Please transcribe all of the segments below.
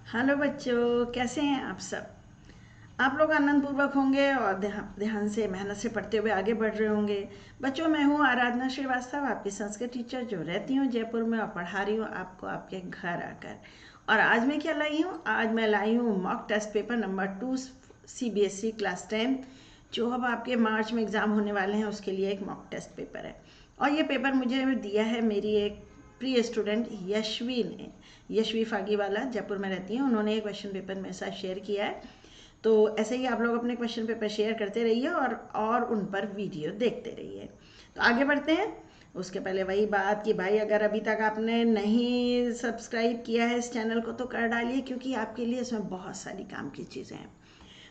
Hello बच्चों, कैसे हैं आप सब। आप लोग आनंदपूर्वक होंगे और ध्यान से मेहनत से पढ़ते हुए आगे बढ़ रहे होंगे। बच्चों, मैं हूँ आराधना श्रीवास्तव, आपकी संस्कृत टीचर जो रहती हूँ जयपुर में और पढ़ा रही हूँ आपको आपके घर आकर। और आज मैं क्या लाई हूँ? आज मैं लाई हूँ mock test paper number 2 CBSE class 10, जो अब आपके मार्च में एग्ज़ाम होने वाले हैं उसके लिए एक मॉक टेस्ट पेपर है। और ये पेपर मुझे दिया है मेरी एक प्रिय स्टूडेंट यशवी ने। यशवी फागीवाला जयपुर में रहती हैं, उन्होंने एक क्वेश्चन पेपर मेरे साथ शेयर किया है। तो ऐसे ही आप लोग अपने क्वेश्चन पेपर शेयर करते रहिए और उन पर वीडियो देखते रहिए। तो आगे बढ़ते हैं। उसके पहले वही बात कि भाई अगर अभी तक आपने नहीं सब्सक्राइब किया है इस चैनल को तो कर डालिए, क्योंकि आपके लिए इसमें बहुत सारी काम की चीज़ें हैं।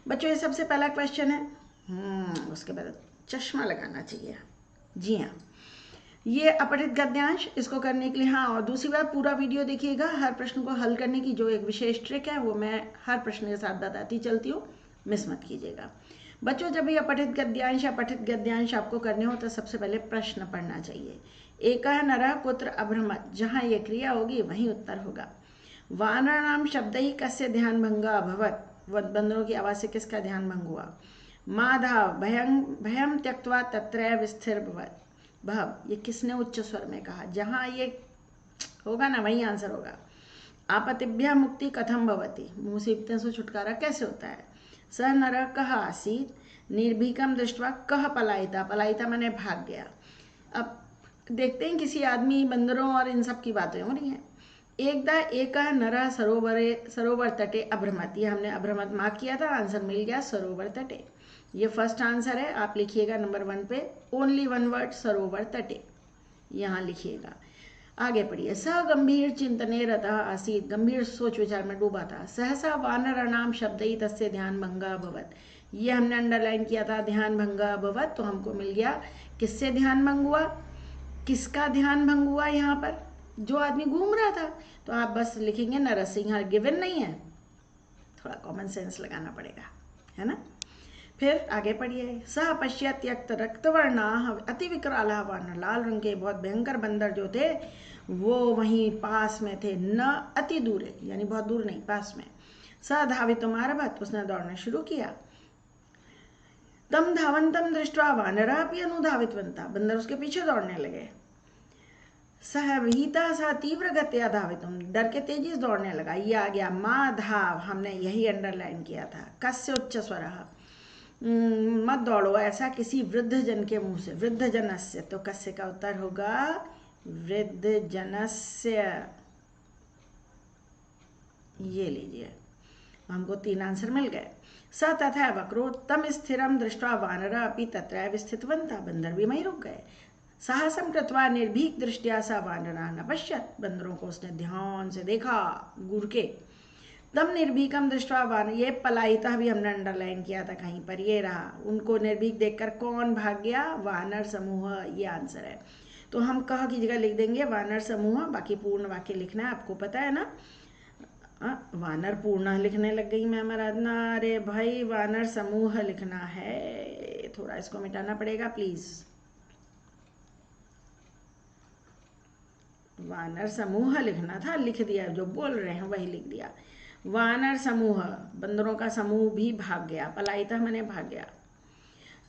बच्चों, ये सबसे पहला क्वेश्चन है। उसके बाद चश्मा लगाना चाहिए। जी हाँ, ये अपठित गद्यांश, इसको करने के लिए हाँ, और दूसरी बात पूरा वीडियो देखिएगा। हर प्रश्न को हल करने की जो एक विशेष ट्रिक है वो मैं हर प्रश्न के साथ बताती चलती हूँ, मिस मत कीजिएगा। बच्चों, जब ये अपठित गद्यांश आपको करने हो तो सबसे पहले प्रश्न पढ़ना चाहिए। एकः नरः कुत्र अभ्रमत्, जहाँ ये क्रिया होगी वहीं उत्तर होगा। वानराणाम शब्दैः कस्य ध्यान भंगः अभवत्, बंदरों की आवाज़ से किसका ध्यान भंग हुआ। माधव भयं त्यक्त्वा तत्रैव स्थिरभवत्, भव ये किसने उच्च स्वर में कहा, जहाँ ये होगा ना वही आंसर होगा। आपतिभ्य मुक्ति कथम भवति, मुसीबतों से छुटकारा कैसे होता है। स नरः कः आसीत् निर्भीकं दृष्ट्वा कः पलायिता, पलायिता माने भाग गया। अब देखते हैं, किसी आदमी, बंदरों और इन सब की बातें हो रही हैं। एकदा एकः नरः सरोवर तटे अभ्रमत्, ये हमने अभ्रमत् मार्क किया था, आंसर मिल गया सरोवर तटे। ये फर्स्ट आंसर है, आप लिखिएगा नंबर 1 पे, ओनली 1 वर्ड सरोवर तटे, यहाँ लिखिएगा। आगे पढ़िए। स गंभीर चिंतने रतः आसीत्, गंभीर सोच विचार में डूबा था। सहसा वानराणाम शब्दैः तस्य ध्यान भंगः अभवत्, ये हमने अंडरलाइन किया था, ध्यान भंगः अभवत्, तो हमको मिल गया किससे ध्यान भंग हुआ, किसका ध्यान भंग हुआ यहाँ पर, जो आदमी घूम रहा था। तो आप बस लिखेंगे नरसिंह, गिवन नहीं है, थोड़ा कॉमन सेंस लगाना पड़ेगा, है ना। फिर आगे पढ़िए। सह पश्यत त्यक्त रक्तवर्णा अति विकराला वानर, लाल रंग के बहुत भयंकर बंदर जो थे वो वहीं पास में थे, न अति दूर है यानी बहुत दूर नहीं, पास में। स धावितुम आरभत, उसने दौड़ना शुरू किया। तम धावंतम दृष्ट्वा वानरा भी अनुधावितवंता, बंदर उसके पीछे दौड़ने लगे। सह विहिता सा तीव्र गत्या धावितुम, डर के तेजी से दौड़ने लगा। ये आ गया माधाव, हमने यही अंडरलाइन किया था। कस्य उच्च स्वरः, मत दौड़ो ऐसा किसी वृद्ध जन के मुंह से, वृद्ध जनस्य, तो कस्य का उत्तर होगा वृद्ध जनस्य। ये लीजिए, हमको 3 आंसर मिल गए। स तथा वक्रोत तम स्थिरम दृष्ट्वा वानरा अपि तत्रैव स्थितवन्तः, बंदर भी वहीं रुक गए। साहसम कृत्वा निर्भीक दृष्टिया सा वानरा नपश्यत, बंदरों को उसने ध्यान से देखा घूर के। तम निर्भीकम दृष्टवा वान, ये पलायिता भी हमने अंडरलाइन किया था कहीं पर, ये रहा। उनको निर्भीक देखकर कौन भाग गया, वानर समूह, ये आंसर है। तो हम कह की जगह लिख देंगे वानर समूह, बाकी पूर्ण वाक्य लिखना है, आपको पता है ना। वानर पूर्ण लिखने लग गई मैं आराधना, अरे भाई वानर समूह लिखना है, थोड़ा इसको मिटाना पड़ेगा प्लीज। वानर समूह लिखना था, लिख दिया, जो बोल रहे हैं वही लिख दिया। वानर समूह, बंदरों का समूह भी भाग गया, पलायिता मैंने भाग गया।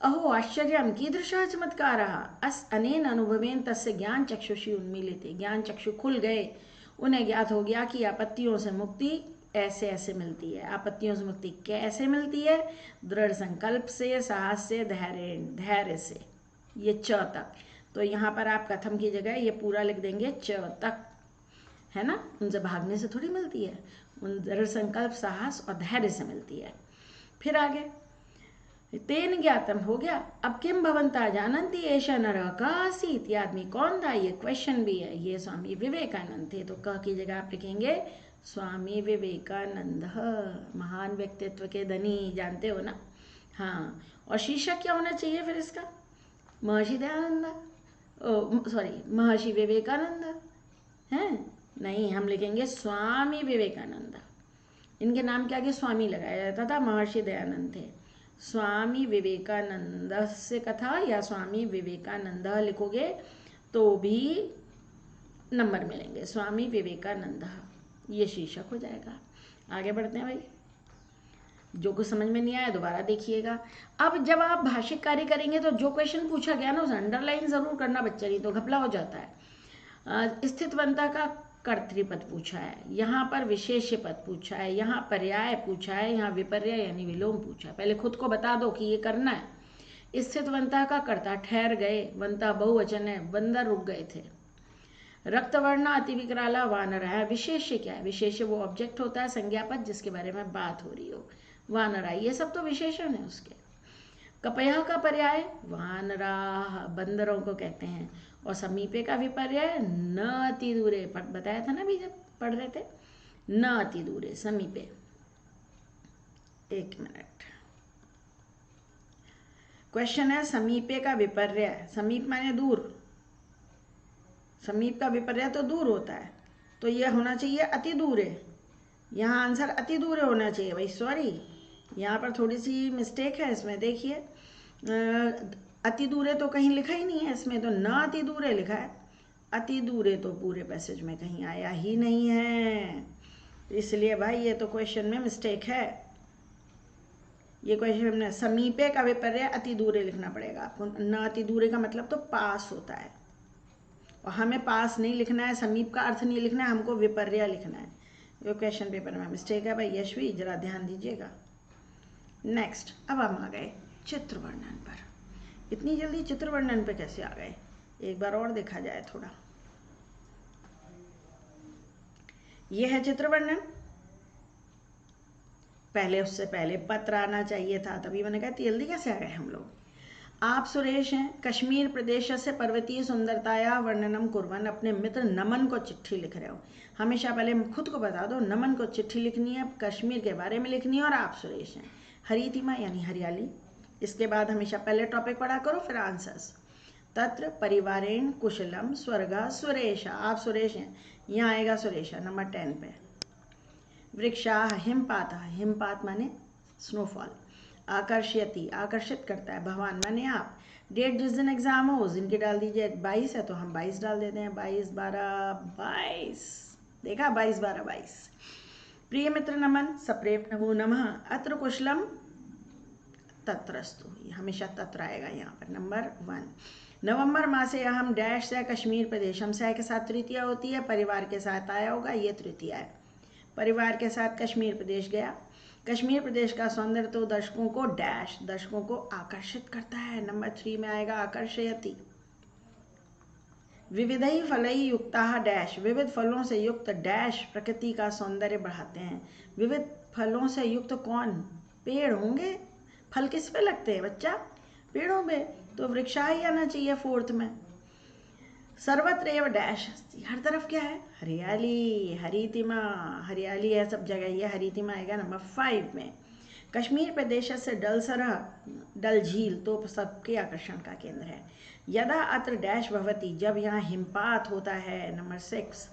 अहो आश्चर्यम कीदृशः चमत्कारः, अस अनेन अनुभवेन तस्य ज्ञान चक्षुषी उन्मीलिते, ज्ञान चक्षु खुल गए, उन्हें ज्ञात हो गया कि आपत्तियों से मुक्ति ऐसे ऐसे मिलती है। आपत्तियों से मुक्ति कैसे मिलती है, दृढ़ संकल्प से, साहस से, धैर्य से। ये च तक, तो यहाँ पर आप कथम की जगह ये पूरा लिख देंगे च तक, है ना। उनसे भागने से थोड़ी मिलती है, उन दृढ़ संकल्प, साहस और धैर्य से मिलती है। फिर आगे, तेन ज्ञातम हो गया। अब किम भवंता जानन्ति एष नरः कः आसीत्, ये आदमी कौन था, ये क्वेश्चन भी है। ये स्वामी विवेकानंद थे, तो क की जगह आप लिखेंगे स्वामी विवेकानंद, महान व्यक्तित्व के धनी, जानते हो ना। हाँ, और शीर्षक क्या होना चाहिए फिर इसका, महर्षि दयानंद, सॉरी महर्षि विवेकानंद हैं, नहीं, हम लिखेंगे स्वामी विवेकानंद। इनके नाम के आगे स्वामी लगाया जाता था, महर्षि दयानंद थे। स्वामी विवेकानंद से कथा या स्वामी विवेकानंद लिखोगे तो भी नंबर मिलेंगे, स्वामी विवेकानंद, ये शीर्षक हो जाएगा। आगे बढ़ते हैं भाई, जो कुछ समझ में नहीं आया दोबारा देखिएगा। अब जब आप भाषिक कार्य करेंगे तो जो क्वेश्चन पूछा गया ना उसे अंडरलाइन जरूर करना बच्चा, नहीं तो घपला हो जाता है। स्थितवंता का कर्तृपद पूछा है, यहाँ पर विशेष्य पद पूछा है, यहाँ पर्याय पूछा है, यहाँ विपर्य यानी विलोम पूछा है। पहले खुद को बता दो कि ये करना है। स्थितवंता का कर्ता ठहर गए, वंता बहुवचन है, बंदर रुक गए थे। रक्तवर्ण अति विकराला वानर है। विशेष्य क्या है? विशेष्य वो ऑब्जेक्ट होता है संज्ञापद जिसके बारे में बात हो रही हो। वानरा, ये सब तो विशेषण है उसके। कपया का पर्याय वानरा, बंदरों को कहते हैं। और समीपे का विपर्य न अति दूरे, बताया था ना अभी जब पढ़ रहे थे, न अति दूरे, समीपे। एक मिनट, क्वेश्चन है समीपे का विपर्य। समीप माने दूर, समीप का विपर्य तो दूर होता है, तो यह होना चाहिए अति दूरे। यहाँ आंसर अति दूरे होना चाहिए भाई, सॉरी यहाँ पर थोड़ी सी मिस्टेक है इसमें। देखिए अति दूरे तो कहीं लिखा ही नहीं है इसमें, तो न अति दूरे लिखा है। अति दूरे तो पूरे पैसेज में कहीं आया ही नहीं है, इसलिए भाई ये तो क्वेश्चन में मिस्टेक है। ये क्वेश्चन में समीपे का विपर्य अति दूरे लिखना पड़ेगा आपको। न अति दूरे का मतलब तो पास होता है, और हमें पास नहीं लिखना है, समीप का अर्थ नहीं लिखना है, हमको विपर्य लिखना है। ये क्वेश्चन पेपर में मिस्टेक है भाई यशवी, जरा ध्यान दीजिएगा। नेक्स्ट, अब हम आ गए चित्र वर्णन पर। इतनी जल्दी चित्र वर्णन पे कैसे आ गए? एक बार और देखा जाए थोड़ा। ये है चित्र वर्णन। पहले उससे पहले पत्र आना चाहिए था, तभी मैंने कहा जल्दी कैसे आ गए हम लोग। आप सुरेश हैं, कश्मीर प्रदेश से पर्वतीय सुंदरताया वर्णनम कुर्वन्, अपने मित्र नमन को चिट्ठी लिख रहे हो। हमेशा पहले खुद को बता दो, नमन को चिट्ठी लिखनी है, कश्मीर के बारे में लिखनी है, और आप सुरेश हैं। हरितिमा यानी हरियाली। इसके बाद हमेशा पहले टॉपिक पढ़ा करो, फिर आंसर्स। तत्र परिवारेण कुशलम स्वर्गा सुरेशा, आप सुरेश हैं, यहाँ आएगा सुरेशा नंबर 10 पे। वृक्षा हिमपात, हिमपात माने स्नोफॉल। आकर्षयति, आकर्षित करता है। भगवान माने आप। डेट जिस दिन एग्जाम हो उस दिन की डाल दीजिए। 22 है तो हम 22 डाल देते हैं। 22 12 22, देखा 22 12 22। प्रिय मित्र नमन, सप्रेम नमो नमः। अत्र कुशलम तत्रस्तु, हमेशा तत्र आएगा यहाँ पर। नंबर 1, नवंबर मासे अहम डैश से कश्मीर प्रदेशम, से के साथ तृतीया होती है, परिवार के साथ आया होगा, ये तृतीया है। परिवार के साथ कश्मीर प्रदेश गया। कश्मीर प्रदेश का सौंदर्य तो दर्शकों को डैश, दर्शकों को आकर्षित करता है। नंबर 3 में आएगा आकर्षयति। विविधई फलई युक्ता डैश, विविध फलों से युक्त डैश प्रकृति का सौंदर्य बढ़ाते हैं। विविध फलों से युक्त कौन? पेड़ होंगे। फल किस पे लगते हैं बच्चा? पेड़ों पे, तो वृक्षा ही आना चाहिए 4th में। सर्वत्र एवं डैश, हर तरफ क्या है? हरियाली, हरितिमा, हरियाली है सब जगह, ये हरितिमा आएगा नंबर 5 में। कश्मीर प्रदेश से डल सरह, डल झील तो सबके आकर्षण का केंद्र है। यदा अत्र डैश भवती, जब यहाँ हिमपात होता है, नंबर 6,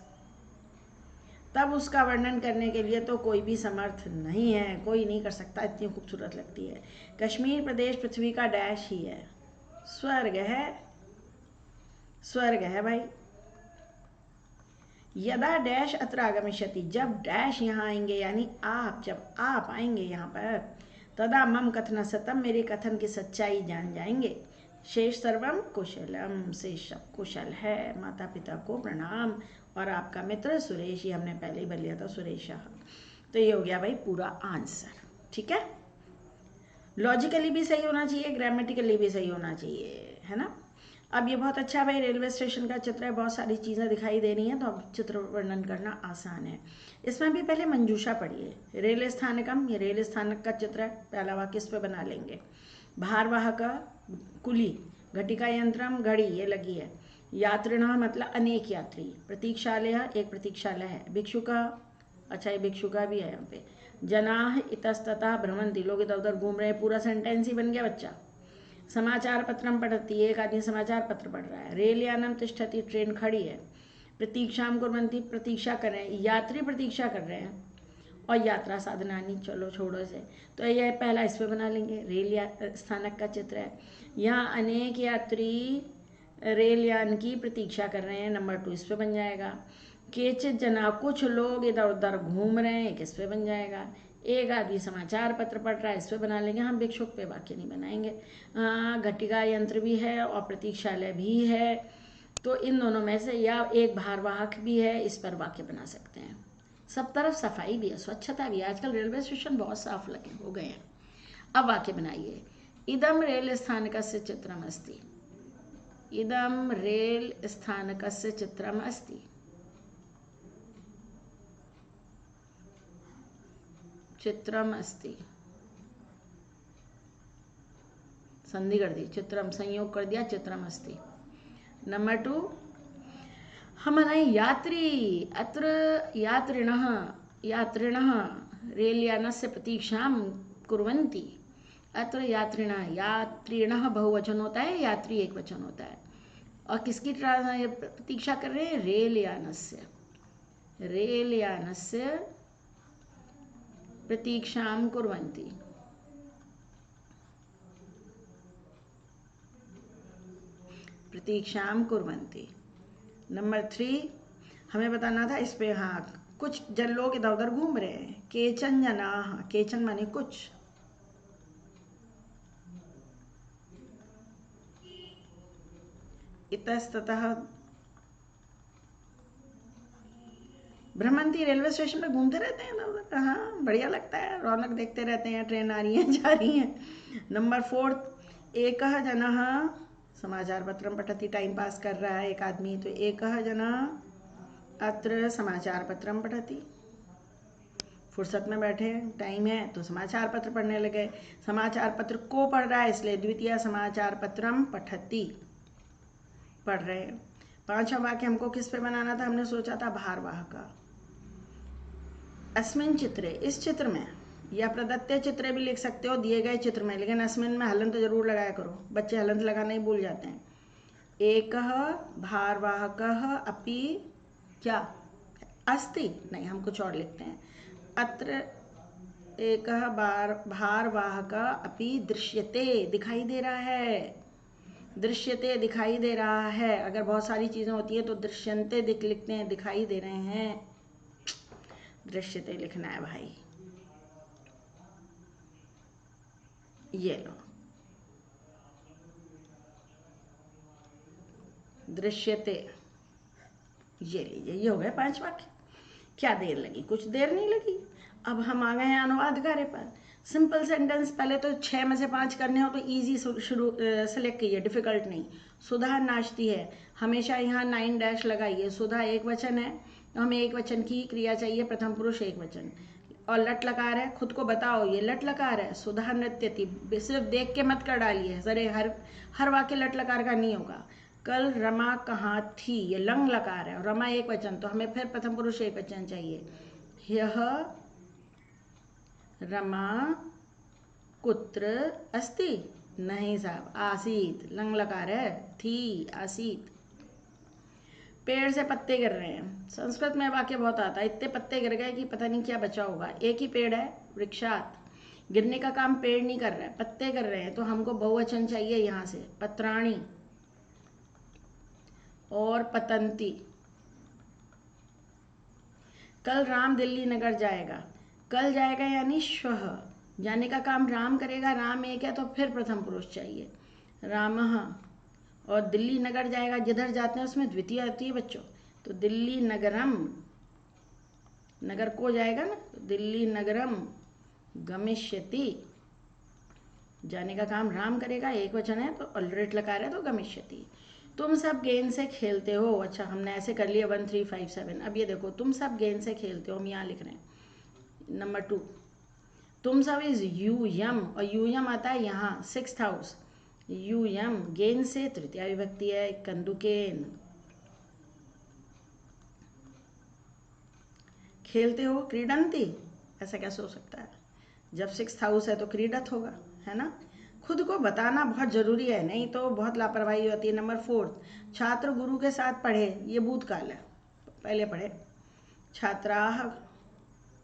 तब उसका वर्णन करने के लिए तो कोई भी समर्थ नहीं है, कोई नहीं कर सकता, इतनी खूबसूरत लगती है। कश्मीर प्रदेश पृथ्वी का डैश ही है, स्वर्ग है, स्वर्ग है भाई। यदा डैश अत्र आगमिष्यति, जब डैश यहाँ आएंगे यानी आप, जब आप आएंगे यहाँ पर, तदा मम कथन सतम, मेरे कथन की सच्चाई जान जाएंगे। शेष सर्वम कुशलम, शेष सब कुशल है। माता पिता को प्रणाम, और आपका मित्र सुरेश, ये हमने पहले ही बोल लिया था, सुरेश। तो ये हो गया भाई पूरा आंसर, ठीक है। लॉजिकली भी सही होना चाहिए, ग्रामेटिकली भी सही होना चाहिए, है ना। अब ये बहुत अच्छा भाई रेलवे स्टेशन का चित्र है, बहुत सारी चीज़ें दिखाई दे रही हैं, तो अब चित्र वर्णन करना आसान है। इसमें भी पहले मंजूषा पढ़िए। रेल स्थानकम, ये रेल स्थानक का चित्र है, पहला वाक्य इस पे बना लेंगे। भारवाहक कुली, घटिका यंत्रम घड़ी, ये लगी है। यात्रिणः मतलब अनेक यात्री। प्रतीक्षालय, एक प्रतीक्षालय है। भिक्षुका, अच्छा ये भिक्षुका भी है यहाँ पे। जनाः इतस्ततः भ्रमन्ति, लोग इधर उधर घूम रहे हैं, पूरा सेंटेंस ही बन गया बच्चा। समाचार पत्रम पठति, एक आदमी समाचार पत्र पढ़ रहा है। रेल यानम तिष्ठति, ट्रेन खड़ी है। प्रतीक्षाम कुर्वन्ति, प्रतीक्षा कर रहे हैं, यात्री प्रतीक्षा कर रहे हैं। और यात्रा साधनानी, चलो छोड़ो से, तो यह पहला इस पे बना लेंगे। रेल स्थानक का चित्र है, यहाँ अनेक यात्री रेल यान की प्रतीक्षा कर रहे हैं, नंबर 2 इस पे बन जाएगा। केचित जना, कुछ लोग इधर उधर घूम रहे हैं, किस पे बन जाएगा? एक आदमी समाचार पत्र पढ़ रहा है, इस पे बना लेंगे हम, भिक्षुक पे वाक्य नहीं बनाएंगे। घटिका यंत्र भी है और प्रतीक्षालय भी है, तो इन दोनों में से, या एक भारवाहक भी है, इस पर वाक्य बना सकते हैं। सब तरफ सफाई भी है, स्वच्छता भी है, आजकल रेलवे स्टेशन बहुत साफ लगे हो गए हैं। अब वाक्य बनाइए। इदम रेल स्थानकस्य चित्रमस्ति। इदम रेल स्थानकस्य चित्रमस्ति। चित्रम अस्ति, संधि कर दी, चित्रम संयोग कर दिया, चित्रम अस्ति। नंबर 2, हमारा यात्री, अत्र यात्रिणः रेलयानस्य प्रतीक्षां कुर्वन्ति। अत्र यात्रिणः बहुवचन होता है, यात्री एक वचन होता है। और किसकी प्रतीक्षा कर रहे हैं? रेलयानस्य प्रतीक्षां कुर्वन्ति। प्रतीक्षां कुर्वन्ति। नंबर 3, हमें बताना था इस पे, हाँ, कुछ जन लोग इधर उधर घूम रहे हैं। केचन जनाः, केचन माने कुछ, इतस्ततः। भ्रमंती, रेलवे स्टेशन पे घूमते रहते हैं इधर उधर, हाँ, बढ़िया लगता है, रौनक देखते रहते हैं, ट्रेन आ रही है जा रही है। नंबर 4, एकः जनः समाचार पत्रम पठति, टाइम पास कर रहा है एक आदमी, तो एकः जनः अत्र समाचार पत्रम पठति। फुर्सत में बैठे, टाइम है तो समाचार पत्र पढ़ने लगे। समाचार पत्र को पढ़ रहा है, इसलिए द्वितीय समाचार पत्रम पठति, पढ़ रहे हैं। 5वां वाक्य हमको किस पे बनाना था? हमने सोचा था भारवाहक। अस्मिन् चित्रे, इस चित्र में, या प्रदत्त चित्र भी लिख सकते हो दिए गए चित्र में, लेकिन अस्मिन् में हलंत जरूर लगाया करो, बच्चे हलंत लगाना ही भूल जाते हैं। एकः भारवाहकः अपि क्या अस्ति, नहीं, हम कुछ और लिखते हैं। अत्र एकः भारवाहकः अपि दृश्यते, दिखाई दे रहा है, दृश्यते दिखाई दे रहा है। अगर बहुत सारी चीज़ें होती है तो दृश्यन्ते लिखते हैं, दिखाई दे रहे हैं, दृश्यते लिखना है भाई। ये लो, दृश्यते, ये लीजिए, ये हो गए 5 वाक्य। क्या देर लगी? कुछ देर नहीं लगी। अब हम आ गए हैं अनुवाद कार्य पर। सिंपल सेंटेंस, पहले तो 6 में से 5 करने हो तो इजी शुरू सेलेक्ट कीजिए, डिफिकल्ट नहीं। सुधा नाचती है, हमेशा यहाँ 9 डैश लगाइए। सुधा एक वचन है तो हमें एक वचन की क्रिया चाहिए, प्रथम पुरुष एक वचन। और लट लकार है, खुद को बताओ ये लट लकार है। सुधा नृत्यति, सिर्फ देख के मत कर डालिए, सरे हर वाक्य लट लकार का नहीं होगा। कल रमा कहाँ थी, ये लंग लकार है, और रमा एक वचन, तो हमें फिर प्रथम पुरुष एक वचन चाहिए। यह रमा कुत्र अस्ति, नहीं साहब, आसीत, लंग लकार है, थी, आसीत। पेड़ से पत्ते गिर रहे हैं, संस्कृत में वाक्य बहुत आता है, इतने पत्ते गिर गए कि पता नहीं क्या बचा होगा। एक ही पेड़ है, वृक्षात, गिरने का काम पेड़ नहीं कर रहा है, पत्ते गिर रहे हैं, तो हमको बहुवचन चाहिए यहाँ से, पत्राणी और पतंती। कल राम दिल्ली नगर जाएगा, कल जाएगा यानी श्वः, जाने का काम राम करेगा, राम एक है तो फिर प्रथम पुरुष चाहिए, रामः। और दिल्ली नगर जाएगा, जिधर जाते हैं उसमें द्वितीय आती है बच्चों, तो दिल्ली नगरम, नगर को जाएगा ना, दिल्ली नगरम गमिष्यति, जाने का काम राम करेगा, एक वचन है तो ऑलरेडी लकार है तो गमिष्यति। तुम सब गेंद से खेलते हो, अच्छा हमने ऐसे कर लिया 1 3 5 7। अब ये देखो, तुम सब गेंद से खेलते हो, हम यहाँ लिख रहे हैं। नंबर 2, तुम सब इज यूयम, और यूयम आता है यहाँ 6th हाउस, यूयम गेंद से तृतीया विभक्ति है, कंदुकेन। खेलते हो, क्रीडंती, ऐसा कैसे हो सकता है? जब 6th हाउस है तो क्रीडत होगा, है ना। खुद को बताना बहुत जरूरी है, नहीं तो बहुत लापरवाही होती है। नंबर 4, छात्र गुरु के साथ पढ़े, ये भूतकाल है, पहले पढ़े। छात्राः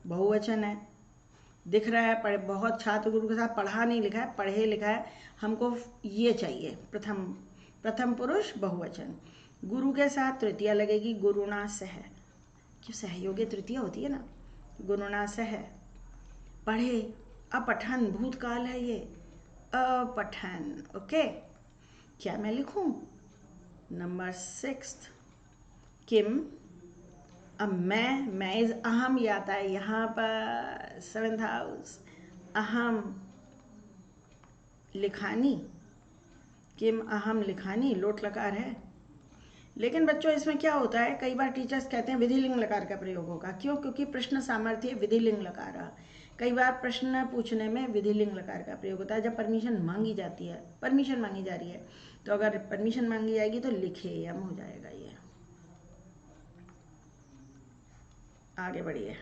बहुवचन है, दिख रहा है, पढ़े, बहुत छात्र गुरु के साथ पढ़ा नहीं लिखा है, पढ़े लिखा है, हमको ये चाहिए, प्रथम पुरुष बहुवचन। गुरु के साथ तृतीया लगेगी, गुरुणा सह, क्यों सहयोगी तृतीया होती है ना, गुणुना सह, पढ़े, अपठन भूतकाल है ये, अपठन। ओके, क्या मैं लिखूं? नंबर 6 किम, अब मैं इज अहम ये आता है यहाँ पर 7th हाउस, अहम लिखानी, किम अहम लिखानी, लोट लकार है। लेकिन बच्चों इसमें क्या होता है, कई बार टीचर्स कहते हैं विधिलिंग लकार का प्रयोग होगा। क्यों? क्योंकि प्रश्न सामर्थ्य विधिलिंग लकार। कई बार प्रश्न पूछने में विधिलिंग लकार का प्रयोग होता है जब परमिशन मांगी जाती है, परमिशन मांगी जा रही है, तो अगर परमिशन मांगी जाएगी तो लिखे यम हो जाएगा। ये आगे बढ़िए।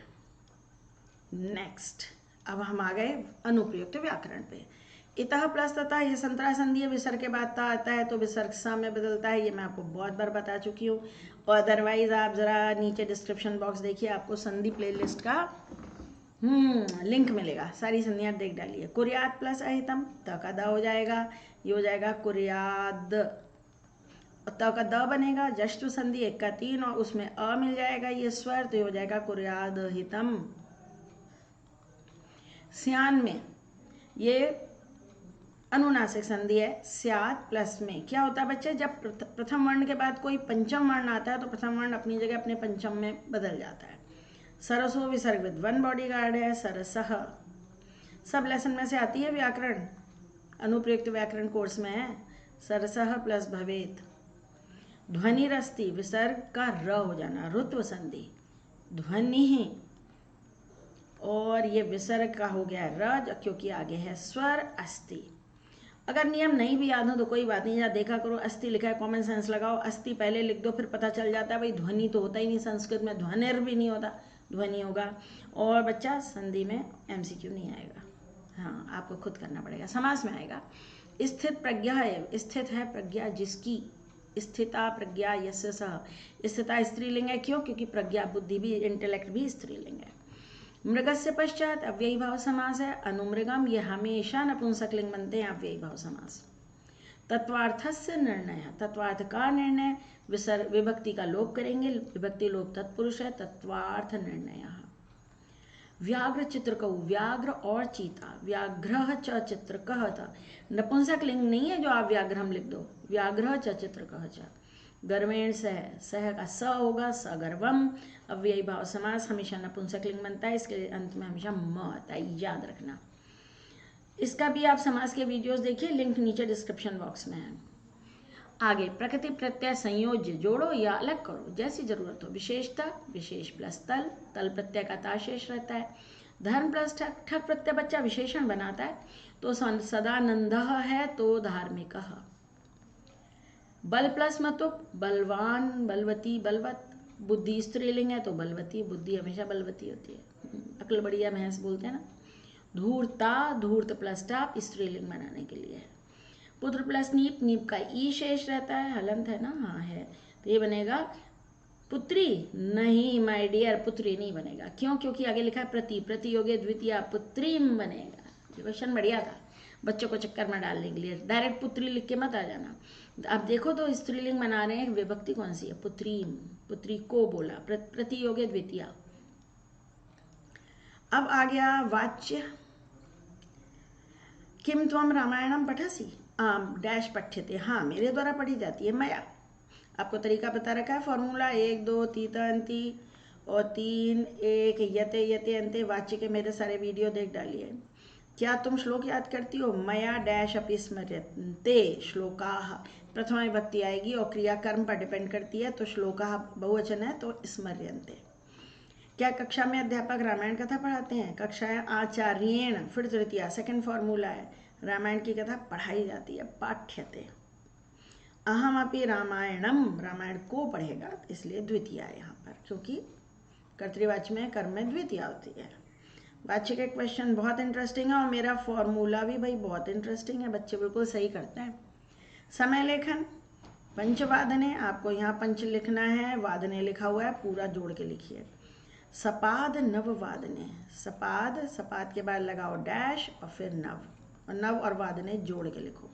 नेक्स्ट, अब हम आ गए अनुप्रयुक्त व्याकरण पे। इतः प्लस तथा, ये संतरा संधि विसर्ग के बाद ता आता है तो विसर्ग सा में बदलता है। ये मैं आपको बहुत बार बता चुकी हूँ। और अदरवाइज आप जरा नीचे डिस्क्रिप्शन बॉक्स देखिए, आपको संधि प्लेलिस्ट का लिंक मिलेगा, सारी संधियाँ देख डालिए। कुर्याद प्लस अहितम, त का द हो जाएगा, ये हो जाएगा कुर्याद, त का द बनेगा, जश्व संधि 1 का 3 और उसमें अ मिल जाएगा ये स्वर, तो ये हो जाएगा कुर्याद हितम। स्यान में ये अनुनासिक संधि है, स्यात प्लस में क्या होता है बच्चे, जब प्रथम वर्ण के बाद कोई पंचम वर्ण आता है तो प्रथम वर्ण अपनी जगह अपने पंचम में बदल जाता है। सरसो विसर्ग विद 1 बॉडीगार्ड है, सरसह, सब लेसन में से आती है व्याकरण, अनुप्रयुक्त व्याकरण कोर्स में है। सरसह प्लस भवेत, ध्वनि रस्ती, विसर्ग का र हो जाना, रुत्व संधि, ध्वनि ही, और ये विसर्ग का हो गया र क्योंकि आगे है स्वर अस्ति। अगर नियम नहीं भी याद हो तो कोई बात नहीं, या देखा करो, अस्ति लिखा है, कॉमन सेंस लगाओ, अस्ति पहले लिख दो, फिर पता चल जाता है भाई ध्वनि तो होता ही नहीं, संस्कृत में ध्वनिर भी नहीं होता, ध्वनि होगा। और बच्चा संधि में MCQ नहीं आएगा, हाँ आपको खुद करना पड़ेगा, समास में आएगा। स्थित प्रज्ञा है, स्थित है प्रज्ञा जिसकी, स्थिता प्रज्ञा यस्य सह, स्थिता स्त्रीलिंग है, क्यों? क्योंकि प्रज्ञा बुद्धि भी, इंटेलेक्ट भी स्त्रीलिंग है। मृगस्य पश्चात अव्ययी भाव समास है, अनुमृगम, ये हमेशा नपुंसकलिंग बनते हैं अव्ययी भाव समास। तत्वार्थस्य निर्णय, तत्वार्थ का निर्णय, विसर्ग विभक्ति का लोप करेंगे, विभक्ति लोप तत्पुरुष है, तत्वार्थ निर्णय। व्याघ्र चित्रकऊ, व्याघ्र और चीता, व्याघ्र च चित्रकः था, नपुंसक लिंग नहीं है जो आप व्याघ्रम लिख दो, व्याघ्र च चित्रकः च। गर्वेण सह, सह का स होगा, सगर्वम, अव्ययी भाव समास हमेशा नपुंसक लिंग बनता है, इसके अंत में हमेशा म आता है, याद रखना। इसका भी आप समास के वीडियोस देखिए, लिंक नीचे डिस्क्रिप्शन बॉक्स में है। आगे प्रकृति प्रत्यय संयोज्य जोड़ो या अलग करो जैसी जरूरत हो। विशेषता, विशेष प्लस तल, तल प्रत्यय का ताशेष रहता है। धर्म प्लस ठक, ठक प्रत्यय बच्चा विशेषण बनाता है, तो सदानंद है तो धार्मिक। बल प्लस मतुप, बलवान, बलवती, बलवत, बुद्धि स्त्रीलिंग है तो बलवती, बुद्धि हमेशा बलवती होती है, अकल बढ़िया भैंस बोलते हैं ना। धूर्ता, धूर्त प्लस टाप स्त्रीलिंग बनाने के लिए है। पुत्र प्लस नीप, नीप का ई शेष रहता है, हलंत है ना, हाँ है, तो ये बनेगा पुत्री, नहीं माय डियर, पुत्री नहीं बनेगा, क्यों? क्योंकि आगे लिखा है प्रति, प्रतियोगी द्वितीय पुत्रीम बनेगा। क्वेश्चन बढ़िया था, बच्चों को चक्कर में डालने के लिए, डायरेक्ट पुत्री लिख के मत आ जाना। अब देखो तो स्त्रीलिंग बना रहे हैं, विभक्ति कौन सी है, पुत्रीम, पुत्री को बोला, प्रतियोगी द्वितीय। अब आ गया वाच्य, किम त्वम रामायणम पठसी, डैश पठ्यते, हाँ मेरे द्वारा पढ़ी जाती है, मया। आपको तरीका बता रखा है, फॉर्मूला 1 2 तीता अंति और 3 1 यते यते अंते, वाच्य के मेरे सारे वीडियो देख डालिए। क्या तुम श्लोक याद करती हो? मया डैश अपि स्मर्यन्ते श्लोकाः, प्रथमा विभक्ति आएगी और क्रिया कर्म पर डिपेंड करती है, तो श्लोकाः बहुवचन है तो स्मर्यन्ते। क्या कक्षा में अध्यापक रामायण कथा पढ़ाते हैं? कक्षाएं आचार्येण, फिर तृतीया, सेकंड फॉर्मूला है, रामायण की कथा पढ़ाई जाती है, पाठ्यते। अहम अपि रामायणम, रामायण को पढ़ेगा, इसलिए द्वितीया है यहाँ पर, क्योंकि कर्तृवाच्य में कर्म में द्वितीया होती है। वाच्य के क्वेश्चन बहुत इंटरेस्टिंग है और मेरा फॉर्मूला भी भाई बहुत इंटरेस्टिंग है, बच्चे बिल्कुल सही करते हैं। समय लेखन, पंचवादने, आपको यहाँ पंच लिखना है, वादने लिखा हुआ है, पूरा जोड़ के लिखिए। सपाद नववादने, सपाद, सपाद के बाद लगाओ डैश और फिर नव, और नव और वादने जोड़ के लिखो।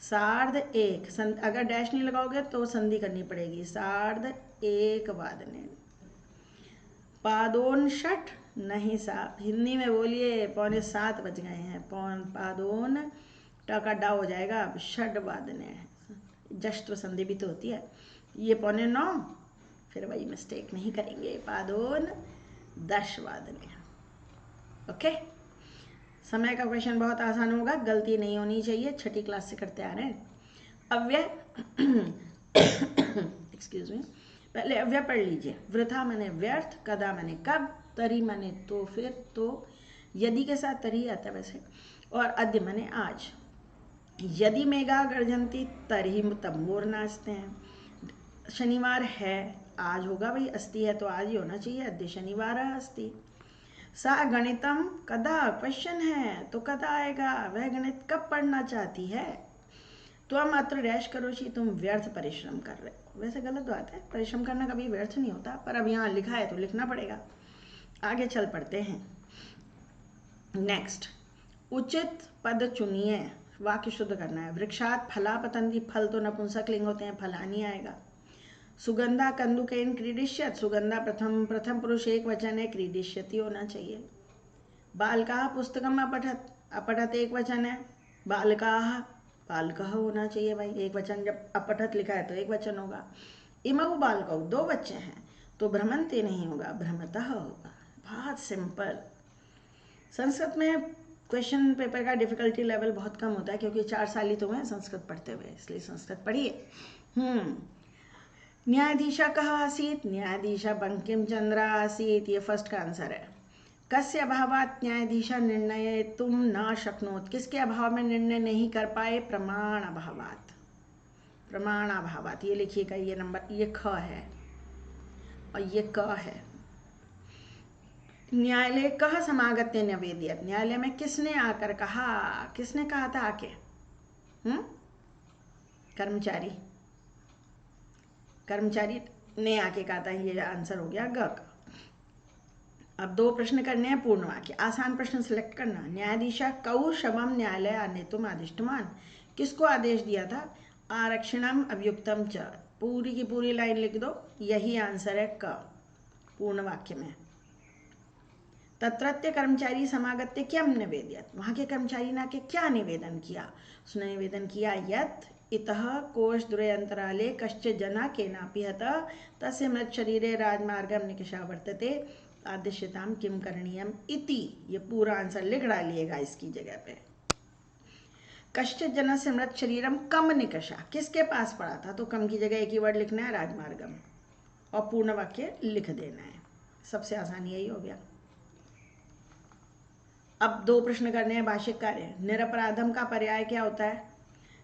सार्ध एक, अगर डैश नहीं लगाओगे तो संधि करनी पड़ेगी, सार्ध एक वादने। पादोन षट नहीं साहब, हिंदी में बोलिए। 6:45 बज गए हैं। पादोन टका डा हो जाएगा। अब षट वादने जश्व संधि भी तो होती है। ये 8:45, फिर वही मिस्टेक नहीं करेंगे। पादोन 10 वादने। ओके, समय का क्वेश्चन बहुत आसान होगा, गलती नहीं होनी चाहिए, 6ठी क्लास से करते आ रहे हैं। अव्यय एक्सक्यूज मी, पहले अव्यय पढ़ लीजिए। वृथा माने व्यर्थ, कदा माने कब, तरी माने तो, फिर तो, यदि के साथ तरी आता है वैसे, और अद्य माने आज। यदि मेघा गर्जंती तरी तब मोर नाचते हैं। शनिवार है, आज होगा भाई, अस्ति है तो आज ही होना चाहिए, अद्य शनिवार है अस्ति। सा गणितम कदा, क्वेश्चन है तो कदा आएगा, वह गणित कब पढ़ना चाहती है। तुम अत्र डैश करोशी, तुम व्यर्थ परिश्रम कर रहे हो। वैसे गलत बात है, परिश्रम करना कभी व्यर्थ नहीं होता, पर अब यहाँ लिखा है तो लिखना पड़ेगा। आगे चल पड़ते हैं। नेक्स्ट, उचित पद चुनिए, वाक्य शुद्ध करना है। वृक्षात फला पतंती, फल तो नपुंसक लिंग होते हैं, फलानी आएगा। सुगंधा कंदुकेन क्रीडिष्यत, सुगंधा प्रथम पुरुष एक वचन है, क्रीडिष्यति होना चाहिए। बालकाः पुस्तकम अपठत, अपठत एक वचन है, बालकाः बालकः होना चाहिए भाई, एक वचन। जब अपठत लिखा है तो एक वचन होगा। इमौ बालकौ, 2 बच्चे हैं तो भ्रमन्ते नहीं होगा, भ्रमतः होगा। बहुत सिंपल। संस्कृत में क्वेश्चन पेपर का डिफिकल्टी लेवल बहुत कम होता है, क्योंकि 4 साल ही तो हुए संस्कृत पढ़ते हुए, इसलिए संस्कृत पढ़िए। न्यायाधीशा कः आसीत्, न्यायाधीशा बंकिम चंद्र आसीत्, ये फर्स्ट का आंसर है। कस्य अभावात् न्यायाधीशा निर्णयितुं न शक्नोत्, किसके अभाव में निर्णय नहीं कर पाए, प्रमाण अभावात्, प्रमाण अभावात्। ये लिखिएगा, ये नंबर, ये ख है और ये क है। न्यायालय कह समागत्य निवेद्यत, न्यायालय में किसने आकर कहा, किसने कहा था आके, कर्मचारी, कर्मचारी ने आके कहा था, ये आंसर हो गया ग का। अब 2 प्रश्न करने हैं पूर्ण वाक्य, आसान प्रश्न सिलेक्ट करना। न्यायाधीशा कौ शवम न्यायालय आनेतुम आदिष्टमान, किसको आदेश दिया था, आरक्षणम अभियुक्तम च, पूरी की पूरी लाइन लिख दो, यही आंसर है क पूर्ण वाक्य में। तत्रत्य कर्मचारी समागत्य क्यम निवेद्यत, वहां के कर्मचारी ने क्या निवेदन किया, उसने निवेदन किया यत् इतः कोश द्वयंतराले कश्चित् जना केनापि हतः तस्य मृत शरीरे राजमार्गम निकषा वर्तते आदिश्यताम किम करणीयम इति, ये पूरा आंसर लिख डालिएगा इसकी जगह पे। कश्चित् जनस्य मृत शरीरम कम निकषा, किसके पास पड़ा था, तो कम की जगह एक ही वर्ड लिखना है, राजमार्गम, और पूर्ण वाक्य लिख देना है। सबसे आसान यही हो गया। अब 2 प्रश्न करने हैं भाषिक कार्य। निरपराधम का पर्याय क्या होता है,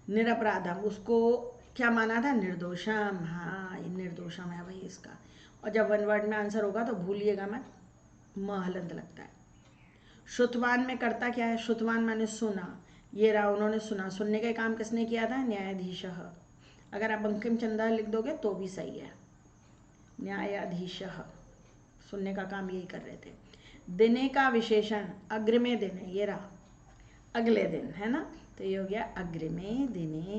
निरपराधम, उसको क्या माना था, निर्दोषम। हाँ, ये निर्दोषम है भाई इसका। और जब 1 वर्ड में आंसर होगा तो भूलिएगा मत, म हलंत लगता है। श्रुतवान में करता क्या है, श्रुतवान माने सुना, ये रहा उन्होंने सुना, सुनने का काम किसने किया था, न्यायाधीशः। अगर आप बंकिम चंद्र लिख दोगे तो भी सही है, न्यायाधीशः, सुनने का काम यही कर रहे थे। दिने का विशेषण अग्रिमे दिने, ये रहा अगले दिन, है ना, तो ये हो गया अग्रिमे दिने,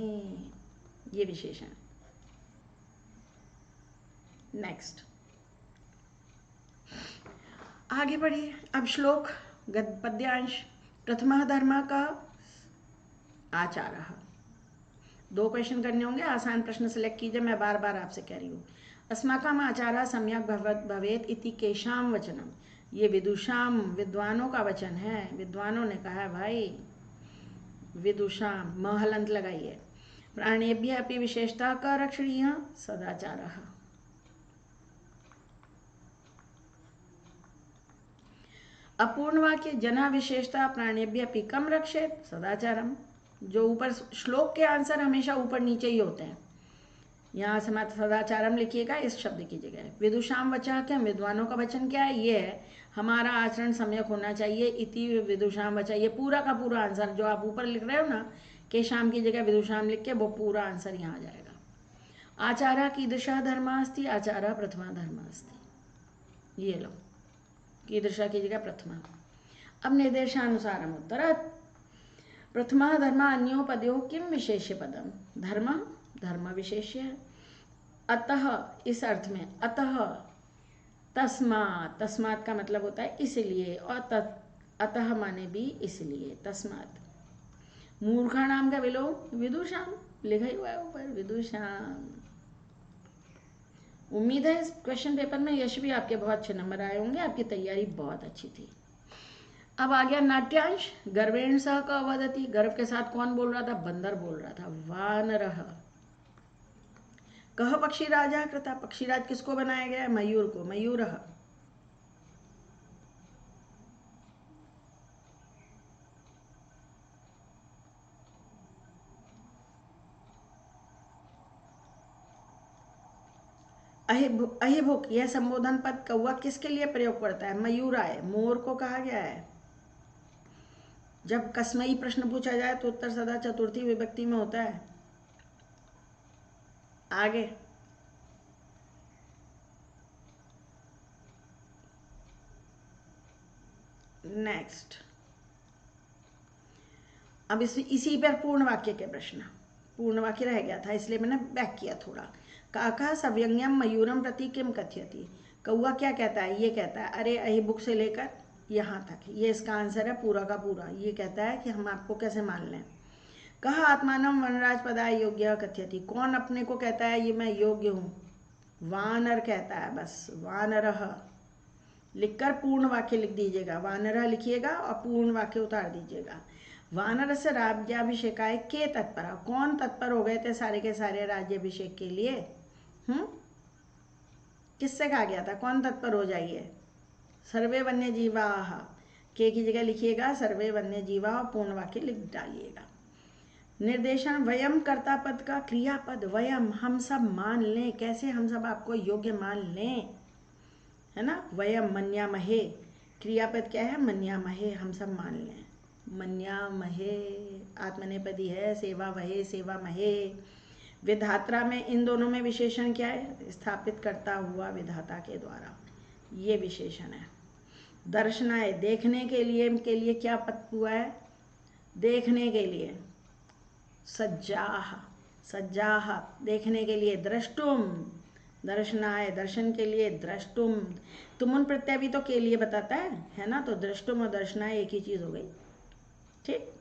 ये विशेषण। नेक्स्ट, आगे बढ़िए। अब श्लोक पद्यांश। प्रथमः धर्मः का आचारः, 2 क्वेश्चन करने होंगे, आसान प्रश्न सिलेक्ट कीजिए, मैं बार बार आपसे कह रही हूँ। अस्माकम् आचारः सम्यक् भवेत् इति केषां वचनम, ये विदुषाम, विद्वानों का वचन है, विद्वानों ने कहा है भाई, विदुषाम, म हलंत लगाइए। प्राणेभ्यः अपि विशेषतः का रक्षणीयः सदाचारः। अपूर्ण वाक्य, जना विशेषता प्राणेभ्यः अपि कम रक्षेत सदाचारम। जो ऊपर श्लोक के आंसर हमेशा ऊपर नीचे ही होते हैं, यहाँ से मत सदाचारम लिखिएगा इस शब्द की जगह। विदुषाम वचः क्या, विद्वानों का वचन क्या है, ये है हमारा आचरण सम्यक होना चाहिए, इति विदुषाम वचः, ये पूरा का पूरा आंसर जो आप ऊपर लिख रहे हो ना, के शाम की जगह विदुषाम लिख के, वो पूरा आंसर यहाँ आ जाएगा। आचार्य कीदृशः धर्मः अस्ति, आचार्य प्रथमा धर्मः अस्ति, ये लो, कीदृशः की जगह प्रथमा। अब निर्देशानुसारम उत्तरत्, प्रथमा धर्म अन्योपद्यो किम विशेष्य पदम, धर्म धर्म विशेष्य है। अतः, इस अर्थ में अतः तस्मात्, तस्मात् का मतलब होता है इसलिए, और अतः माने भी इसलिए, तस्मात्। मूर्खाणाम का विलोम विदुषाम, लिखा ही हुआ है ऊपर, विदुषाम। उम्मीद है इस क्वेश्चन पेपर में यश भी आपके बहुत अच्छे नंबर आए होंगे, आपकी तैयारी बहुत अच्छी थी। अब आ गया नाट्यांश। गर्वेण सह का वदति, गर्व के साथ कौन बोल रहा था? बंदर बोल रहा था। वानरः। कह पक्षी राजा कृता, पक्षीराज किसको बनाया गया है? मयूर को। मयूरः। अहिभुक, यह संबोधन पद कौवा किसके लिए प्रयोग करता है? मयूराय, मोर को कहा गया है। जब कसमई प्रश्न पूछा जाए तो उत्तर सदा चतुर्थी विभक्ति में होता है। आगे नेक्स्ट। अब इसी पर पूर्ण वाक्य के प्रश्न, पूर्ण वाक्य रह गया था इसलिए मैंने बैक किया थोड़ा। काका सव्यंग्यम मयूरम प्रति किम कथयति, कौवा क्या कहता है? ये कहता है, अरे अहिबुक से लेकर यहाँ तक, ये इसका आंसर है पूरा का पूरा। ये कहता है कि हम आपको कैसे मान लें। कहा आत्मानम वनराज पदाय योग्य कथयति, कौन अपने को कहता है ये मैं योग्य हूँ? वानर कहता है, बस। वानरः लिखकर पूर्ण वाक्य लिख दीजिएगा, वानरः लिखिएगा और पूर्ण वाक्य उतार दीजिएगा। वानर से राज्याभिषेकाय के तत्पर, कौन तत्पर हो गए थे सारे के सारे राज्याभिषेक के लिए? किससे कहा गया था? कौन तत्पर हो जाइए? सर्वे वन्य जीवा, के की जगह लिखिएगा सर्वे वन्य जीवा और पूर्ण वाक्य लिख डालिएगा। निर्देशन वयम कर्ता पद का क्रियापद, वयम हम सब मान लें। कैसे हम सब आपको योग्य मान लें, है ना? वयम मन्यामहे, क्रियापद क्या है? मन्यामहे, हम सब मान लें। मन्यामहे आत्मनेपदी है, सेवा वहे, सेवा महे। विधात्रा में इन दोनों में विशेषण क्या है? स्थापित करता हुआ विधाता के द्वारा, ये विशेषण है। दर्शनाय, देखने के लिए क्या पद हुआ है? देखने के लिए। सज्जाह, सज्जाह देखने के लिए। द्रष्टुम, दर्शनाय दर्शन के लिए। द्रष्टुम, तुमुन प्रत्यय भी तो के लिए बताता है ना? तो द्रष्टुम और दर्शनाय एक ही चीज हो गई। ठीक।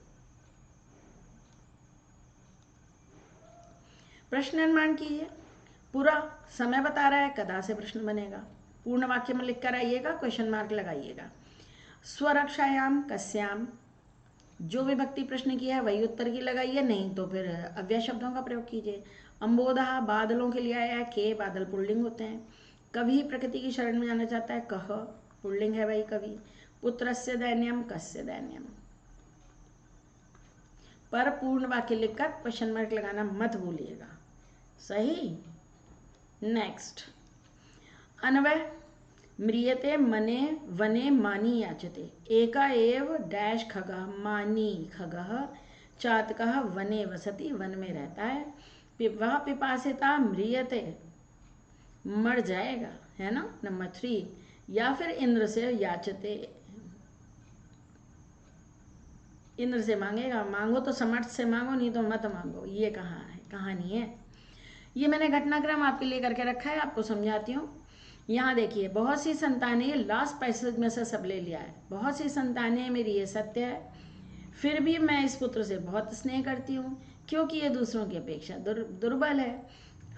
प्रश्न निर्माण कीजिए। पूरा समय बता रहा है, कदा से प्रश्न बनेगा। पूर्ण वाक्य में लिख कर आइएगा, क्वेश्चन मार्क लगाइएगा। स्वरक्षायाम कस्याम, जो विभक्ति प्रश्न की है वही उत्तर की लगाइए, नहीं तो फिर अव्यय शब्दों का प्रयोग कीजिए। अंबोधा, बादलों के लिए आया है के, बादल पुल्लिंग होते हैं। कभी प्रकृति की शरण में जाना चाहता है, कह पुल्लिंग है भाई कभी। पुत्रस्य दैन्यम, कस्य दैन्यम। पर पूर्ण वाक्य लिखकर क्वेश्चन मार्क लगाना मत भूलिएगा। सही। नेक्स्ट। अन्वय। म्रियते मने वने मानी याचते, एका एव डैश खगः, मानी खगः चातकः वने वसति, वन में रहता है। वह पिपासिता म्रियते, मर जाएगा, है ना? नंबर 3। या फिर इंद्र से याचते, इंद्र से मांगेगा। मांगो तो समर्थ से मांगो, नहीं तो मत मांगो। ये कहानी है। ये मैंने घटनाक्रम आपके लिए करके रखा है, आपको समझाती हूँ। यहाँ देखिए, बहुत सी संतानें, लास्ट पैसेज में से सब ले लिया है। बहुत सी संतानें मेरी, ये सत्य है, फिर भी मैं इस पुत्र से बहुत स्नेह करती हूँ, क्योंकि ये दूसरों की अपेक्षा दुर्बल है।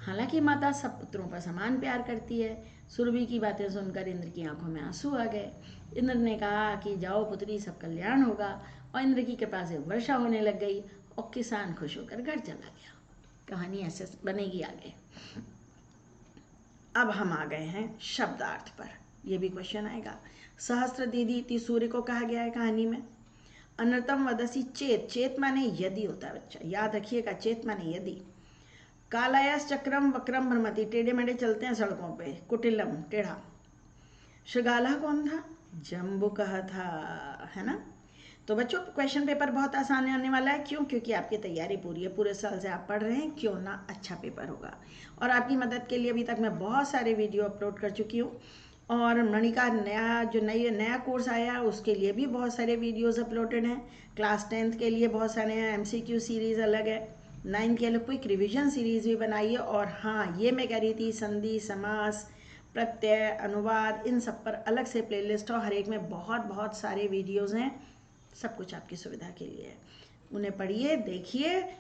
हालांकि माता सब पुत्रों पर समान प्यार करती है। सुरभि की बातें सुनकर इंद्र की आंखों में आंसू आ गए। इंद्र ने कहा कि जाओ पुत्री, सब कल्याण होगा। और इंद्र की कृपा से वर्षा होने लग गई और किसान खुश होकर घर चला गया। कहानी ऐसे बनेगी आगे। अब हम आ गए हैं शब्दार्थ पर, यह भी क्वेश्चन आएगा। सहस्त्र दीदी सूर्य को कहा गया है कहानी में। अनृतम वदसी चेत, चेत माने यदि होता है बच्चा, याद रखिएगा, चेत माने यदि। कालायस चक्रम वक्रम भ्रमति, टेढ़े मेढ़े चलते हैं सड़कों पे। कुटिलम, टेढ़ा। श्रृगाला कौन था? जम्बुकः था, है ना? तो बच्चों, क्वेश्चन पेपर बहुत आसान आने वाला है। क्यों? क्योंकि आपकी तैयारी पूरी है, पूरे साल से आप पढ़ रहे हैं, क्यों ना अच्छा पेपर होगा। और आपकी मदद के लिए अभी तक मैं बहुत सारे वीडियो अपलोड कर चुकी हूँ। और मणि का नया कोर्स आया है, उसके लिए भी बहुत सारे वीडियोस अपलोडेड हैं। क्लास 10th के लिए बहुत सारे हैं, MCQ सीरीज़ अलग है, 9th के लिए क्विक रिविजन सीरीज़ भी बनाई है। और हाँ, ये मैं कह रही थी, संधि, समास, प्रत्यय, अनुवाद, इन सब पर अलग से प्लेलिस्ट हो। हर एक में बहुत बहुत सारे वीडियोज़ हैं, सब कुछ आपकी सुविधा के लिए है। उन्हें पढ़िए, देखिए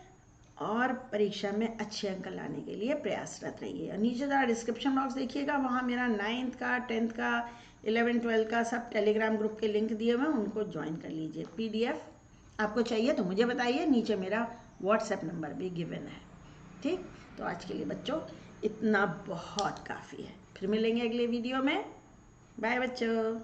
और परीक्षा में अच्छे अंक लाने के लिए प्रयासरत रहिए। नीचे ज़रा डिस्क्रिप्शन बॉक्स देखिएगा, वहाँ मेरा 9th का, 10th का, 11th 12th का सब टेलीग्राम ग्रुप के लिंक दिए हुए हैं, उनको ज्वाइन कर लीजिए। PDF आपको चाहिए तो मुझे बताइए, नीचे मेरा WhatsApp नंबर भी गिवन है। ठीक, तो आज के लिए बच्चों इतना बहुत काफ़ी है। फिर मिलेंगे अगले वीडियो में। बाय बच्चों।